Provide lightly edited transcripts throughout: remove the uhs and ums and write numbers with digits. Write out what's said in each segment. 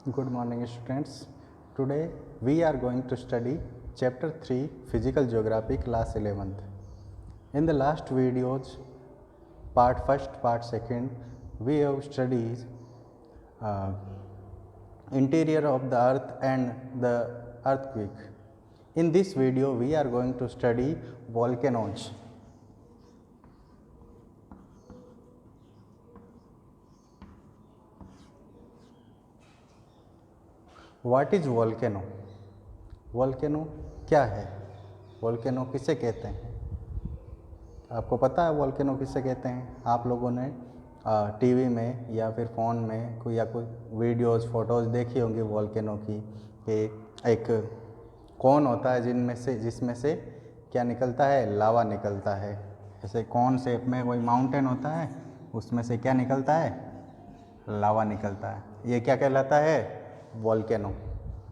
Good morning students. Today we are going to study chapter 3 Physical Geography class 11th. In the last videos, part 1st, part 2nd, we have studied uh, interior of the earth and the earthquake. In this video we are going to study volcanoes. What is volcano? Volcano क्या है? Volcano किसे कहते हैं? आपको पता है volcano किसे कहते हैं? आप लोगों ने टीवी में या फिर फ़ोन में कोई या कोई वीडियोस फोटोज़ देखी होंगी वोल्केनो की कि एक कौन होता है जिसमें से क्या निकलता है? लावा निकलता है। ऐसे कौन शेप में कोई माउंटेन होता है, उसमें से क्या निकलता है? लावा निकलता है। ये क्या कहलाता है? वोल्केनो।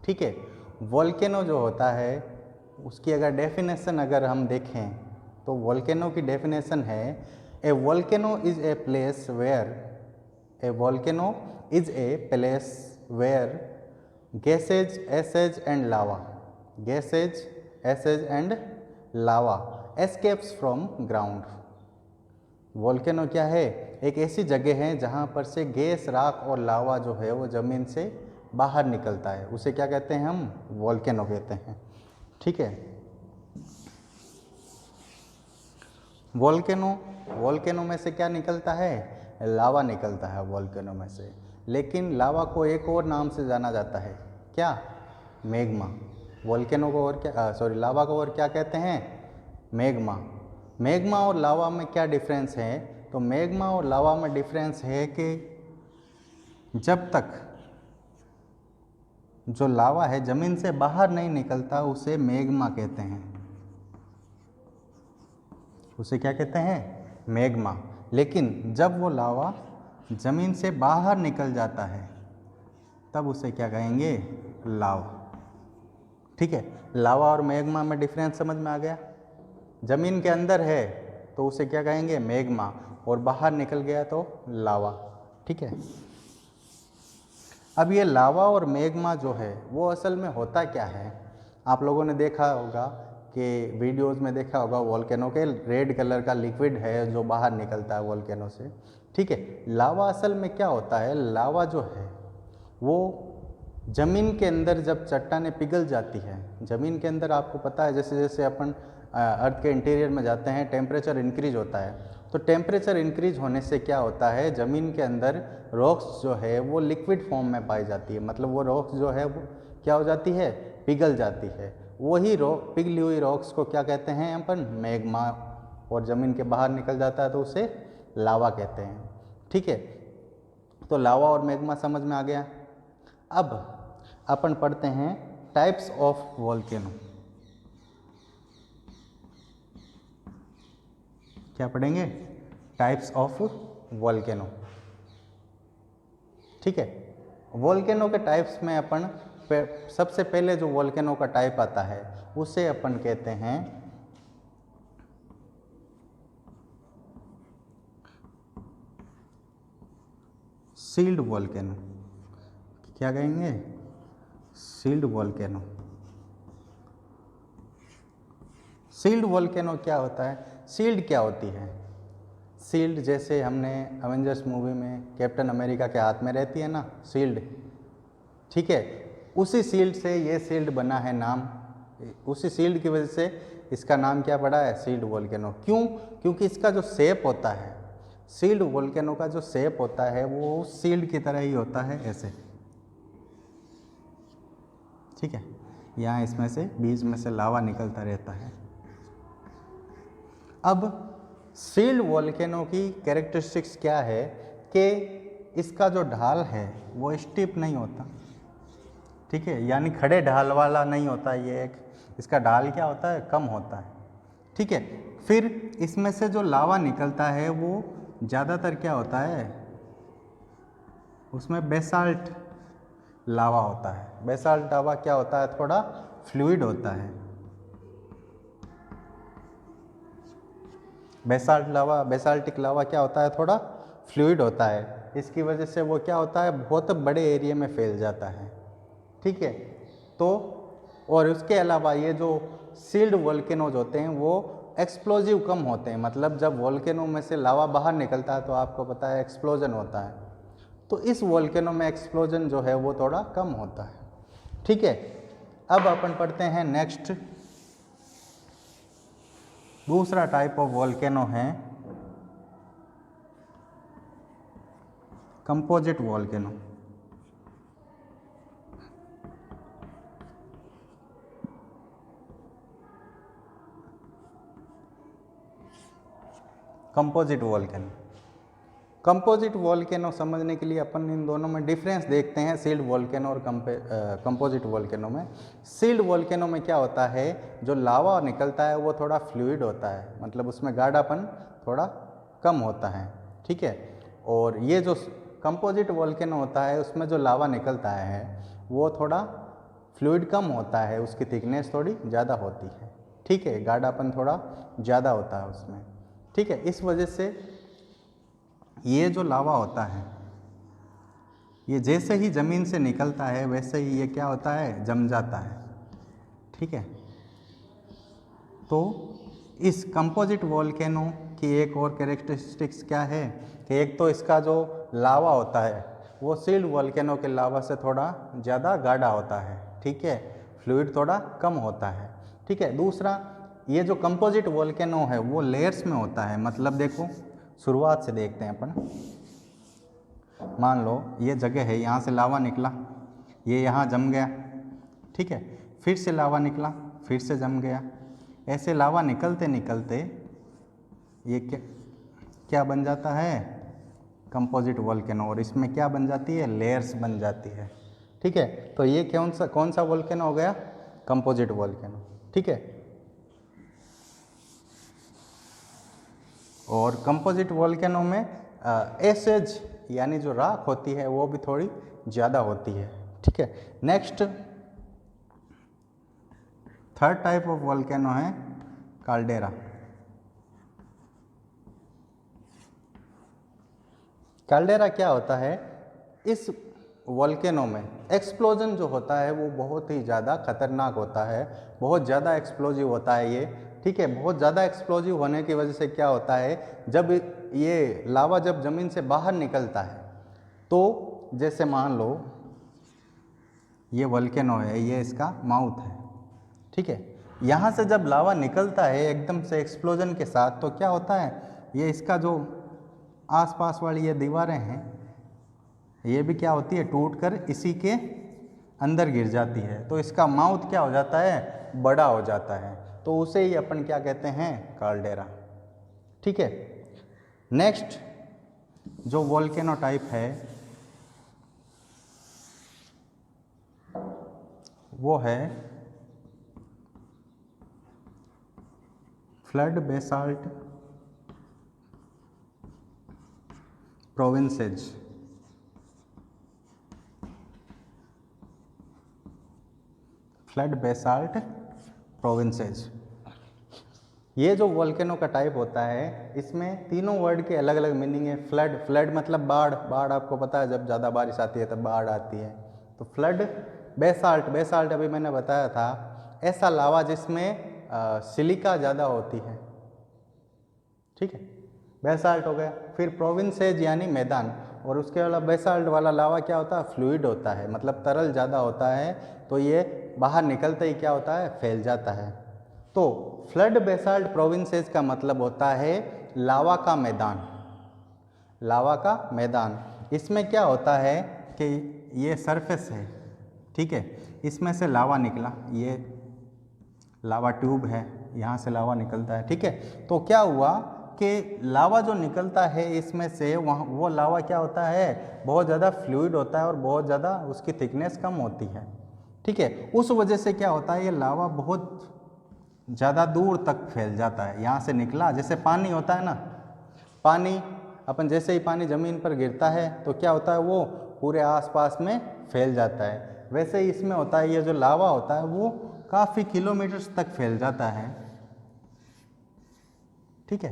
ठीक है, वोल्केनो जो होता है उसकी अगर डेफिनेशन अगर हम देखें तो वोल्केनो की डेफिनेशन है a volcano is a place where gases ashes and lava escapes from ground. Volcano क्या है? एक ऐसी जगह है जहाँ पर से गैस, राख और लावा जो है वो ज़मीन से बाहर निकलता है। उसे क्या कहते हैं? हम वोल्केनो कहते हैं। ठीक है, वोल्केनो में से क्या निकलता है? लावा निकलता है वोल्केनो में से। लेकिन लावा को एक और नाम से जाना जाता है, क्या? मैग्मा। वोल्केनो को और क्या लावा को और क्या कहते हैं? मैग्मा। मैग्मा और लावा में क्या डिफरेंस है? तो मैग्मा और लावा में डिफरेंस है कि जब तक जो लावा है ज़मीन से बाहर नहीं निकलता उसे मैग्मा कहते हैं। उसे क्या कहते हैं? मैग्मा। लेकिन जब वो लावा ज़मीन से बाहर निकल जाता है तब उसे क्या कहेंगे? लावा। ठीक है, लावा और मैग्मा में डिफरेंस समझ में आ गया? ज़मीन के अंदर है तो उसे क्या कहेंगे? मैग्मा, और बाहर निकल गया तो लावा। ठीक है, अब ये लावा और मैग्मा जो है वो असल में होता क्या है? आप लोगों ने देखा होगा कि वीडियोस में देखा होगा वोल्केनो के रेड कलर का लिक्विड है जो बाहर निकलता है वोल्केनो से। ठीक है, लावा असल में क्या होता है? लावा जो है वो ज़मीन के अंदर जब चट्टानें पिघल जाती है, ज़मीन के अंदर आपको पता है जैसे जैसे अपन अर्थ के इंटीरियर में जाते हैं टेम्परेचर इंक्रीज होता है। तो टेम्परेचर इंक्रीज होने से क्या होता है? ज़मीन के अंदर रॉक्स जो है वो लिक्विड फॉर्म में पाई जाती है। मतलब वो रॉक्स जो है वो क्या हो जाती है? पिघल जाती है। वही पिघली हुई रॉक्स को क्या कहते हैं अपन? मैग्मा। और ज़मीन के बाहर निकल जाता है तो उसे लावा कहते हैं। ठीक है, तो लावा और मैग्मा समझ में आ गया। अब अपन पढ़ते हैं टाइप्स ऑफ वोल्केनो। क्या पढ़ेंगे? Types of volcano. ठीक है, वोल्केनो के टाइप्स में अपन सबसे पहले जो वोल्केनो का टाइप आता है उसे अपन कहते हैं सील्ड वोल्केनो। क्या कहेंगे? Sealed volcano. सील्ड वोल्केनो क्या होता है? सील्ड क्या होती है? सील्ड जैसे हमने अवेंजर्स मूवी में कैप्टन अमेरिका के हाथ में रहती है ना सील्ड। ठीक है, उसी सील्ड से ये सील्ड बना है नाम, उसी सील्ड की वजह से इसका नाम क्या पड़ा है? Sealed volcano. क्यों? क्योंकि इसका जो शेप होता है, सील्ड वोल्केनो का जो शेप होता है वो सील्ड की तरह ही होता है, ऐसे। ठीक है, यहाँ इसमें से बीच में से लावा निकलता रहता है। अब सील्ड वोल्केनो की कैरेक्टरिस्टिक्स क्या है कि इसका जो ढाल है वो स्टीप नहीं होता। ठीक है, यानी खड़े ढाल वाला नहीं होता। ये एक इसका ढाल क्या होता है? कम होता है। ठीक है, फिर इसमें से जो लावा निकलता है वो ज़्यादातर क्या होता है? उसमें बेसाल्ट लावा होता है। बेसाल्ट लावा क्या होता है? थोड़ा फ्लूइड होता है। बेसाल्टिक लावा क्या होता है? थोड़ा फ्लूइड होता है। इसकी वजह से वो क्या होता है, बहुत बड़े एरिया में फैल जाता है। ठीक है, तो और उसके अलावा ये जो सील्ड वोल्केनोज होते हैं वो एक्सप्लोजिव कम होते हैं, मतलब जब वोल्केनो में से लावा बाहर निकलता है तो आपको पता है एक्सप्लोजन होता है, तो इस वोल्केनो में एक्सप्लोजन जो है वो थोड़ा कम होता है। ठीक है, अब अपन पढ़ते हैं नेक्स्ट, दूसरा टाइप ऑफ वोल्केनो है composite volcano. Composite volcano, composite volcano समझने के लिए अपन इन दोनों में डिफरेंस देखते हैं, सील्ड वोल्केनो और कंपोजिट वोल्केनो में। सील्ड वोल्केनो में क्या होता है, जो लावा निकलता है वो थोड़ा फ्लूइड होता है, मतलब उसमें गाढ़ापन थोड़ा कम होता है। ठीक है, और ये जो कंपोजिट वोल्केनो होता है उसमें जो लावा निकलता है वो थोड़ा फ्लूइड कम होता है, उसकी थिकनेस थोड़ी ज़्यादा होती है। ठीक है, गाढ़ापन थोड़ा ज़्यादा होता है उसमें। ठीक है, इस वजह से ये जो लावा होता है ये जैसे ही ज़मीन से निकलता है वैसे ही ये क्या होता है, जम जाता है। ठीक है, तो इस कंपोजिट वोल्केनो की एक और कैरेक्टरिस्टिक्स क्या है कि एक तो इसका जो लावा होता है वो सील्ड वोल्केनो के लावा से थोड़ा ज़्यादा गाढ़ा होता है। ठीक है, फ्लूइड थोड़ा कम होता है। ठीक है, दूसरा ये जो कंपोजिट वोल्केनो है वो लेयर्स में होता है, मतलब देखो शुरुआत से देखते हैं अपन। मान लो ये जगह है, यहाँ से लावा निकला, ये यहाँ जम गया। ठीक है, फिर से लावा निकला, फिर से जम गया। ऐसे लावा निकलते निकलते ये क्या बन जाता है, कंपोजिट वोल्केनो, और इसमें क्या बन जाती है, लेयर्स बन जाती है। ठीक है, तो ये कौन सा वोल्केनो हो गया, कंपोजिट वोल्केनो। ठीक है, और कंपोजिट वोल्केनो में एशेज यानी जो राख होती है वो भी थोड़ी ज़्यादा होती है। ठीक है, next third type of volcano है काल्डेरा। काल्डेरा क्या होता है, इस वोल्केनो में एक्सप्लोजन जो होता है वो बहुत ही ज़्यादा खतरनाक होता है, बहुत ज़्यादा एक्सप्लोजिव होता है ये। ठीक है, बहुत ज़्यादा एक्सप्लोजिव होने की वजह से क्या होता है, जब ये लावा जब ज़मीन से बाहर निकलता है तो जैसे मान लो ये वोल्केनो है, ये इसका माउथ है। ठीक है, यहाँ से जब लावा निकलता है एकदम से एक्सप्लोजन के साथ तो क्या होता है, ये इसका जो आसपास वाली ये दीवारें हैं ये भी क्या होती है, टूटकर इसी के अंदर गिर जाती है, तो इसका माउथ क्या हो जाता है, बड़ा हो जाता है, तो उसे ही अपन क्या कहते हैं, काल्डेरा। ठीक है, नेक्स्ट जो वोल्केनो टाइप है वो है flood basalt provinces. Flood basalt provinces, ये जो वोल्केनो का टाइप होता है इसमें तीनों वर्ड के अलग अलग मीनिंग है। फ्लड, फ्लड मतलब बाढ़, बाढ़ आपको पता है जब ज़्यादा बारिश आती है तब बाढ़ आती है, तो फ्लड। बेसाल्ट, बेसाल्ट अभी मैंने बताया था, ऐसा लावा जिसमें सिलिका ज़्यादा होती है। ठीक है, बेसाल्ट हो गया। फिर प्रोविंसेज यानी मैदान, और उसके अलावा बेसाल्ट वाला लावा क्या होता है, फ्लूइड होता है, मतलब तरल ज़्यादा होता है, तो ये बाहर निकलते ही क्या होता है, फैल जाता है। तो फ्लड बेसाल्ट प्रोविंसेज का मतलब होता है लावा का मैदान, लावा का मैदान। इसमें क्या होता है कि ये सरफेस है, ठीक है, इसमें से लावा निकला, ये लावा ट्यूब है, यहाँ से लावा निकलता है। ठीक है, तो क्या हुआ कि लावा जो निकलता है इसमें से, वहाँ वो लावा क्या होता है, बहुत ज़्यादा फ्लूइड होता है और बहुत ज़्यादा उसकी थिकनेस कम होती है। ठीक है, उस वजह से क्या होता है, ये लावा बहुत ज़्यादा दूर तक फैल जाता है। यहाँ से निकला, जैसे पानी होता है ना, पानी अपन जैसे ही पानी ज़मीन पर गिरता है तो क्या होता है, वो पूरे आसपास में फैल जाता है। वैसे ही इसमें होता है, ये जो लावा होता है वो काफ़ी किलोमीटर्स तक फैल जाता है। ठीक है,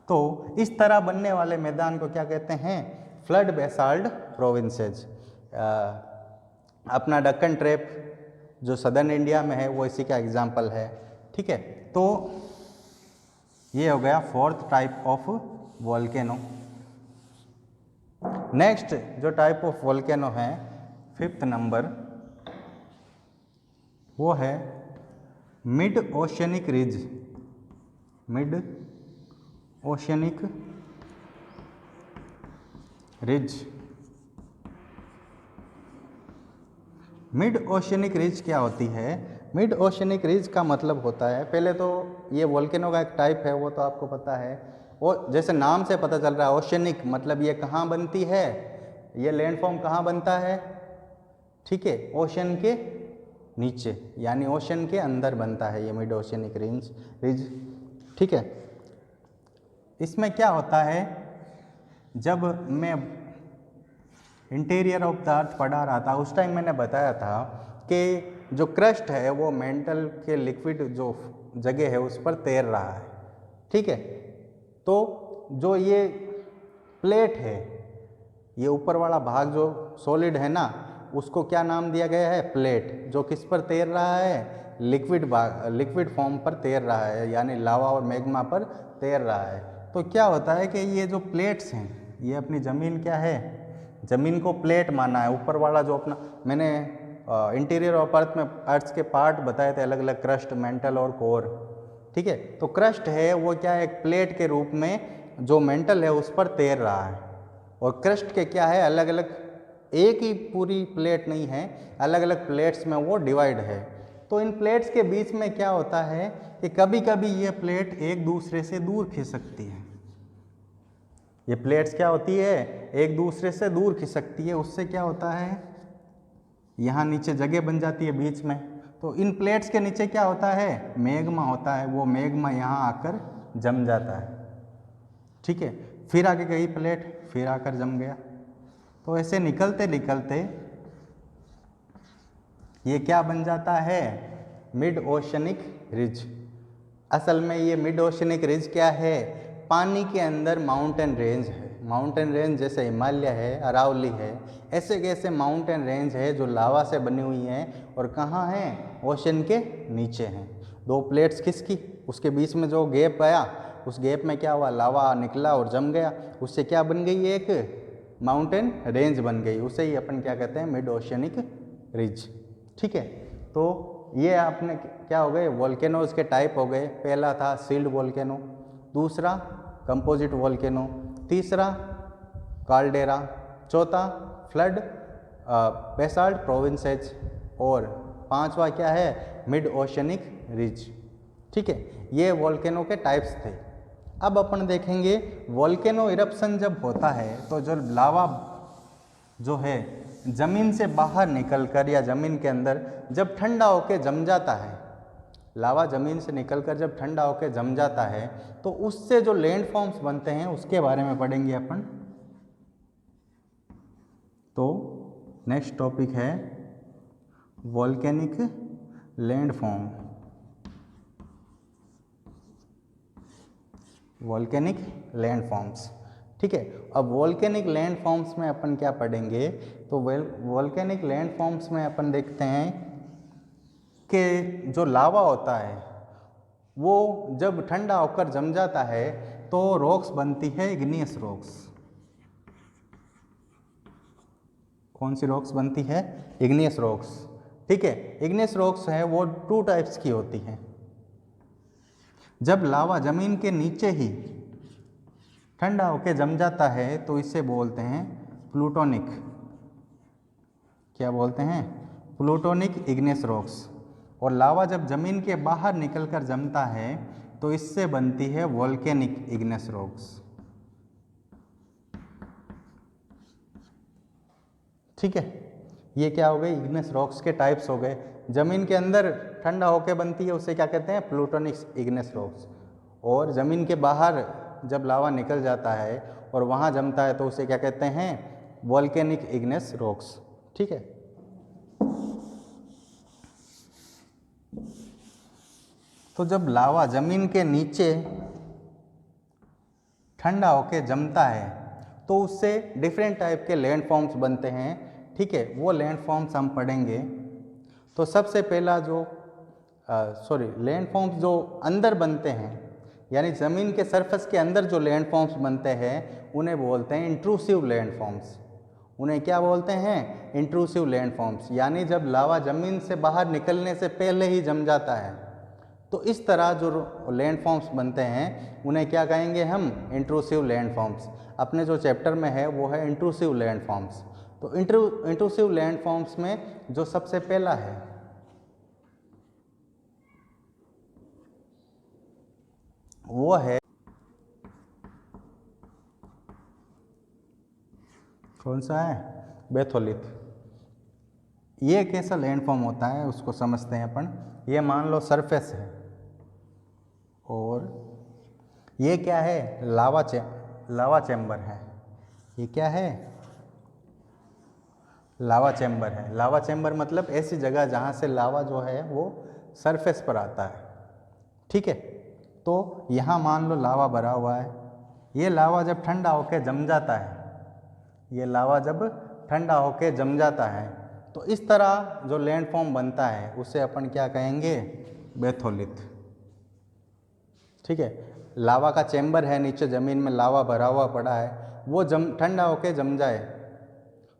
तो इस तरह बनने वाले मैदान को क्या कहते हैं, फ्लड बेसाल्ट प्रोविंसेस। अपना दक्कन ट्रैप जो सदर्न इंडिया में है वो इसी का एग्जाम्पल है। ठीक है, तो ये हो गया fourth type of volcano. Next जो टाइप ऑफ वोल्केनो है, फिफ्थ नंबर, वो है mid oceanic ridge. Mid oceanic ridge. Mid oceanic ridge क्या होती है? मिड ओशियनिक रिज का मतलब होता है, पहले तो ये वोल्केनो का एक टाइप है, वो तो आपको पता है। वो जैसे नाम से पता चल रहा है, ओशियनिक मतलब ये कहाँ बनती है, ये लैंडफॉर्म कहाँ बनता है? ठीक है, ओशन के नीचे, यानी ओशन के अंदर बनता है ये मिड ओशियनिक रिज। ठीक है, इसमें क्या होता है, जब मैं इंटीरियर ऑफ द अर्थ पढ़ा रहा था उस टाइम मैंने बताया था कि जो क्रस्ट है वो मेंटल के लिक्विड जो जगह है उस पर तैर रहा है। ठीक है, तो जो ये प्लेट है, ये ऊपर वाला भाग जो सॉलिड है ना, उसको क्या नाम दिया गया है? प्लेट। जो किस पर तैर रहा है? लिक्विड भाग, लिक्विड फॉर्म पर तैर रहा है, यानी लावा और मैग्मा पर तैर रहा है। तो क्या होता है कि ये जो प्लेट्स हैं, ये अपनी ज़मीन क्या है, ज़मीन को प्लेट माना है। ऊपर वाला जो अपना, मैंने इंटीरियर ऑफ अर्थ में अर्थ के पार्ट बताए थे अलग अलग, क्रस्ट, मेंटल और कोर। ठीक है, तो क्रस्ट है वो क्या है, एक प्लेट के रूप में जो मेंटल है उस पर तैर रहा है। और क्रस्ट के क्या है, अलग अलग, एक ही पूरी प्लेट नहीं है, अलग अलग प्लेट्स में वो डिवाइड है। तो इन प्लेट्स के बीच में क्या होता है कि कभी कभी ये प्लेट एक दूसरे से दूर खिसकती है। ये प्लेट्स क्या होती है, एक दूसरे से दूर खिसकती है। उससे क्या होता है, यहाँ नीचे जगह बन जाती है बीच में। तो इन प्लेट्स के नीचे क्या होता है, मैग्मा होता है। वो मैग्मा यहाँ आकर जम जाता है। ठीक है, फिर आगे गई प्लेट, फिर आकर जम गया। तो ऐसे निकलते निकलते ये क्या बन जाता है, मिड ओशियनिक रिज। असल में ये मिड ओशियनिक रिज क्या है, पानी के अंदर माउंटेन रेंज है। माउंटेन रेंज जैसे हिमालय है, अरावली है, ऐसे कैसे माउंटेन रेंज है जो लावा से बनी हुई हैं और कहाँ हैं, ओशन के नीचे हैं। दो प्लेट्स किसकी, उसके बीच में जो गैप आया, उस गैप में क्या हुआ, लावा निकला और जम गया। उससे क्या बन गई, एक माउंटेन रेंज बन गई। उसे ही अपन क्या कहते हैं, मिड ओशियनिक रिज। ठीक है, तो ये आपने क्या हो गए, वोल्केनोज के टाइप हो गए। पहला था सील्ड वोल्केनो, दूसरा कंपोजिट वोल्केनो, तीसरा काल्डेरा, चौथा फ्लड बेसाल्ट प्रोविंसेस, और पांचवा क्या है, मिड ओशियनिक रिज। ठीक है, ये वोल्केनो के टाइप्स थे। अब अपन देखेंगे वोल्केनो इरप्शन जब होता है तो जो लावा जो है ज़मीन से बाहर निकलकर या ज़मीन के अंदर जब ठंडा होकर जम जाता है, लावा ज़मीन से निकलकर जब ठंडा होकर जम जाता है तो उससे जो लैंडफॉर्म्स बनते हैं उसके बारे में पढ़ेंगे अपन। तो नेक्स्ट टॉपिक है वोल्केनिक लैंडफॉर्म। Volcanic landforms. ठीक है, अब वोल्केनिक लैंडफॉर्म्स में अपन क्या पढ़ेंगे, तो वोल्केनिक लैंडफॉर्म्स में अपन देखते हैं कि जो लावा होता है वो जब ठंडा होकर जम जाता है तो रॉक्स बनती है, इग्नियस रॉक्स। कौन सी रॉक्स बनती है, इग्नियस रॉक्स। ठीक है, इग्नियस रॉक्स है वो टू टाइप्स की होती हैं। जब लावा जमीन के नीचे ही ठंडा होकर जम जाता है तो इसे बोलते हैं प्लूटोनिक। क्या बोलते हैं, प्लूटोनिक इग्नियस रॉक्स। और लावा जब जमीन के बाहर निकलकर जमता है तो इससे बनती है वोल्केनिक इग्नियस रॉक्स। ठीक है, ये क्या हो गई, इग्नियस रॉक्स के टाइप्स हो गए। जमीन के अंदर ठंडा होकर बनती है उसे क्या कहते हैं, प्लूटोनिक इग्नियस रॉक्स। और जमीन के बाहर जब लावा निकल जाता है और वहाँ जमता है तो उसे क्या कहते हैं, वोल्केनिक इग्नियस रॉक्स। ठीक है, तो जब लावा जमीन के नीचे ठंडा होकर जमता है तो उससे डिफरेंट टाइप के लैंडफॉर्म्स बनते हैं। ठीक है, वो लैंडफॉर्म्स हम पढ़ेंगे। तो सबसे पहला जो लैंडफॉर्म्स जो अंदर बनते हैं, यानी ज़मीन के सरफेस के अंदर जो लैंडफॉर्म्स बनते हैं उन्हें बोलते हैं इंट्रूसिव लैंडफॉर्म्स। उन्हें क्या बोलते हैं? Intrusive landforms. यानी जब लावा ज़मीन से बाहर निकलने से पहले ही जम जाता है, तो इस तरह जो लैंडफॉर्म्स बनते हैं उन्हें क्या कहेंगे हम? Intrusive landforms. अपने जो चैप्टर में है वो है इंट्रूसिव लैंडफॉर्म्स। तो इंट्रूसिव लैंडफॉर्म्स में जो सबसे पहला है वो है, कौन सा है? बेथोलिथ। ये कैसा लैंडफॉर्म होता है उसको समझते हैं अपन। ये मान लो सरफेस है और ये क्या है? लावा चैम्बर है। ये क्या है? लावा चैम्बर है। लावा चैम्बर मतलब ऐसी जगह जहाँ से लावा जो है वो सरफेस पर आता है। ठीक है, तो यहाँ मान लो लावा भरा हुआ है। ये लावा जब ठंडा होकर जम जाता है, ये लावा जब ठंडा होकर जम जाता है, तो इस तरह जो लैंडफॉर्म बनता है उसे अपन क्या कहेंगे? बेथोलिथ। ठीक है, लावा का चैम्बर है, नीचे ज़मीन में लावा भरा हुआ पड़ा है, वो ठंडा होकर जम जाए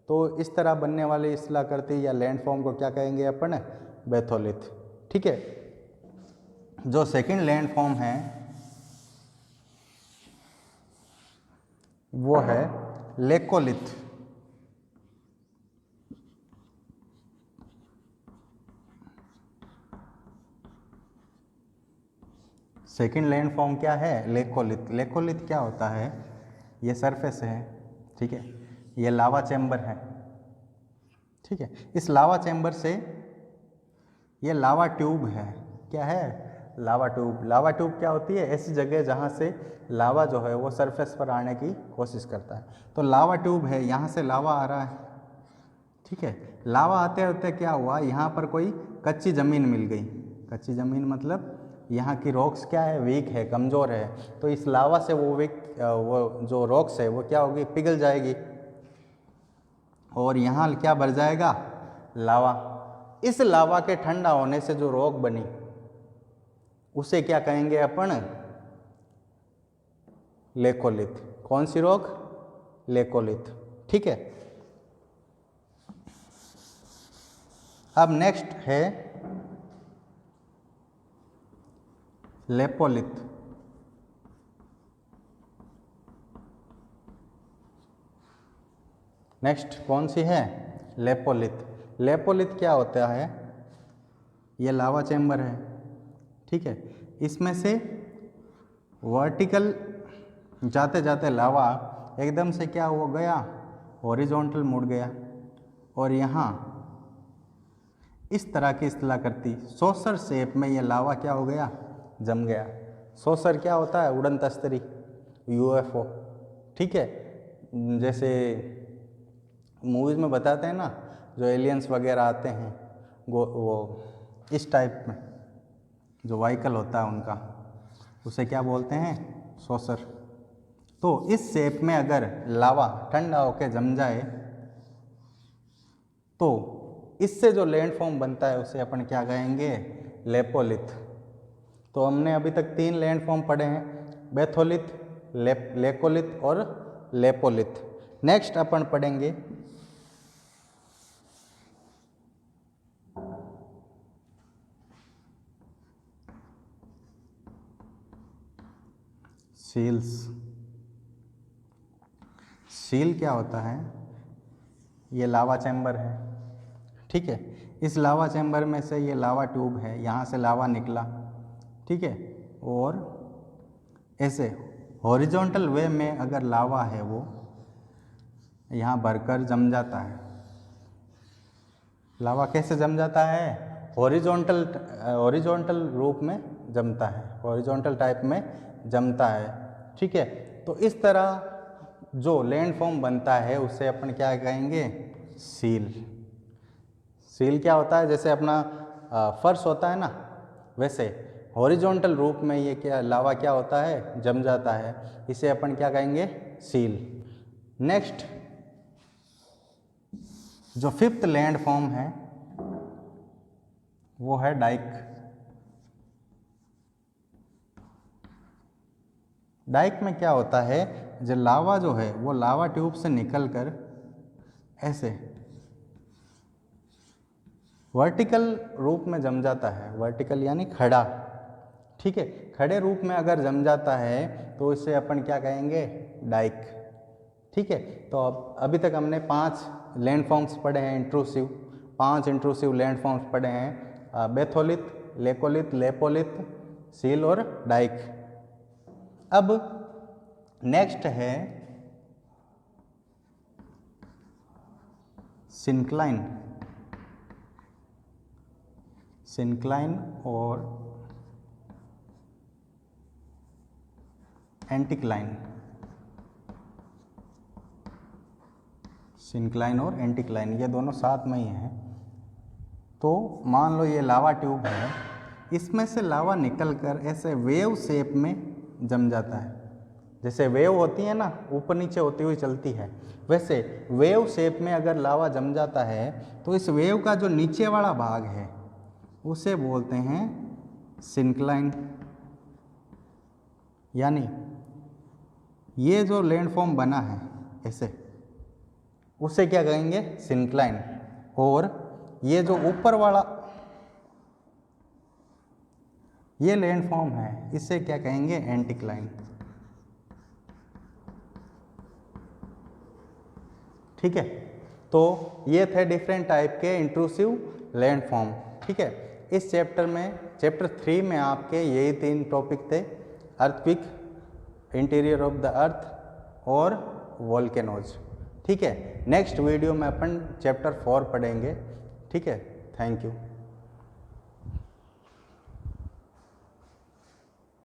तो इस तरह बनने वाली स्थलाकृति या लैंडफॉर्म को क्या कहेंगे अपन? बेथोलिथ। ठीक है, जो सेकंड लैंडफॉर्म है वो है लेकोलिथ। सेकंड लैंडफॉर्म क्या है? लेकोलिथ। लेकोलिथ क्या होता है? ये सरफेस है, ठीक है, ये लावा चैम्बर है। ठीक है, इस लावा चैम्बर से ये लावा ट्यूब है। क्या है? लावा ट्यूब। लावा ट्यूब क्या होती है? ऐसी जगह जहाँ से लावा जो है वो सरफेस पर आने की कोशिश करता है। तो लावा ट्यूब है, यहाँ से लावा आ रहा है। ठीक है, लावा आते आते क्या हुआ? यहाँ पर कोई कच्ची ज़मीन मिल गई। कच्ची ज़मीन मतलब यहाँ की रॉक्स क्या है? वीक है, कमज़ोर है। तो इस लावा से वो जो रॉक्स है वो क्या होगी? पिघल जाएगी और यहाँ क्या भर जाएगा? लावा। इस लावा के ठंडा होने से जो रॉक बनी उसे क्या कहेंगे अपन? लेकोलिथ। कौन सी रॉक? लेकोलिथ। ठीक है, अब नेक्स्ट है लेपोलिथ। नेक्स्ट कौन सी है? लेपोलिथ। लेपोलिथ क्या होता है? ये लावा चैम्बर है, ठीक है, इसमें से वर्टिकल जाते जाते लावा एकदम से क्या हो गया? हॉरिजॉन्टल मुड़ गया और यहाँ इस तरह की स्थलाकृति सॉसर शेप में ये लावा क्या हो गया? जम गया। सॉसर क्या होता है? उड़न तस्तरी, यूएफओ। ठीक है, जैसे मूवीज़ में बताते हैं ना, जो एलियंस वगैरह आते हैं वो इस टाइप में जो व्हीकल होता है उनका, उसे क्या बोलते हैं? सॉसर। तो इस शेप में अगर लावा ठंडा होकर जम जाए तो इससे जो लैंडफॉर्म बनता है उसे अपन क्या कहेंगे? लेपोलिथ। तो हमने अभी तक 3 लैंडफॉर्म पढ़े हैं, बेथोलिथ, लेकोलिथ और लेपोलिथ। नेक्स्ट अपन पढ़ेंगे सील्स। सील क्या होता है? ये लावा चैम्बर है, ठीक है, इस लावा चैम्बर में से ये लावा ट्यूब है, यहाँ से लावा निकला, ठीक है, और ऐसे हॉरिजॉन्टल वे में अगर लावा है वो यहाँ भरकर जम जाता है। लावा कैसे जम जाता है? हॉरिजॉन्टल रूप में जमता है, हॉरिजॉन्टल टाइप में जमता है। ठीक है, तो इस तरह जो लैंडफॉर्म बनता है उसे अपन क्या कहेंगे? सील। सील क्या होता है? जैसे अपना फर्श होता है ना, वैसे हॉरिजॉन्टल रूप में ये क्या लावा क्या होता है? जम जाता है। इसे अपन क्या कहेंगे? सील। नेक्स्ट जो फिफ्थ लैंड फॉर्म है वो है डाइक। डाइक में क्या होता है, जो लावा जो है वो लावा ट्यूब से निकलकर ऐसे वर्टिकल रूप में जम जाता है। वर्टिकल यानी खड़ा, ठीक है, खड़े रूप में अगर जम जाता है तो इसे अपन क्या कहेंगे, डाइक। ठीक है, तो अब अभी तक हमने 5 लैंडफॉर्म्स पढ़े हैं इंट्रूसिव, 5 इंट्रूसिव लैंडफॉर्म्स पढ़े हैं, बेथोलिथ, लेकोलिथ, लेपोलिथ, सील और डाइक। अब नेक्स्ट है सिंक्लाइन। सिंक्लाइन और एंटीक्लाइन। सिंक्लाइन और एंटीक्लाइन ये दोनों साथ में ही हैं। तो मान लो ये लावा ट्यूब है, इसमें से लावा निकलकर ऐसे वेव शेप में जम जाता है। जैसे वेव होती है ना, ऊपर नीचे होती हुई चलती है, वैसे वेव शेप में अगर लावा जम जाता है तो इस वेव का जो नीचे वाला भाग है उसे बोलते हैं सिंक्लाइन। यानी ये जो लैंडफॉर्म बना है ऐसे, उसे क्या कहेंगे, सिंक्लाइन। और ये जो ऊपर वाला ये लैंडफॉर्म है इसे क्या कहेंगे, एंटीक्लाइन। ठीक है, तो ये थे डिफरेंट टाइप के इंट्रूसिव लैंडफॉर्म। ठीक है, इस चैप्टर में, चैप्टर 3 में आपके यही 3 टॉपिक थे, earthquake, interior of the earth और वोल्केनोज। ठीक है, नेक्स्ट वीडियो में अपन चैप्टर 4 पढ़ेंगे। ठीक है, थैंक यू।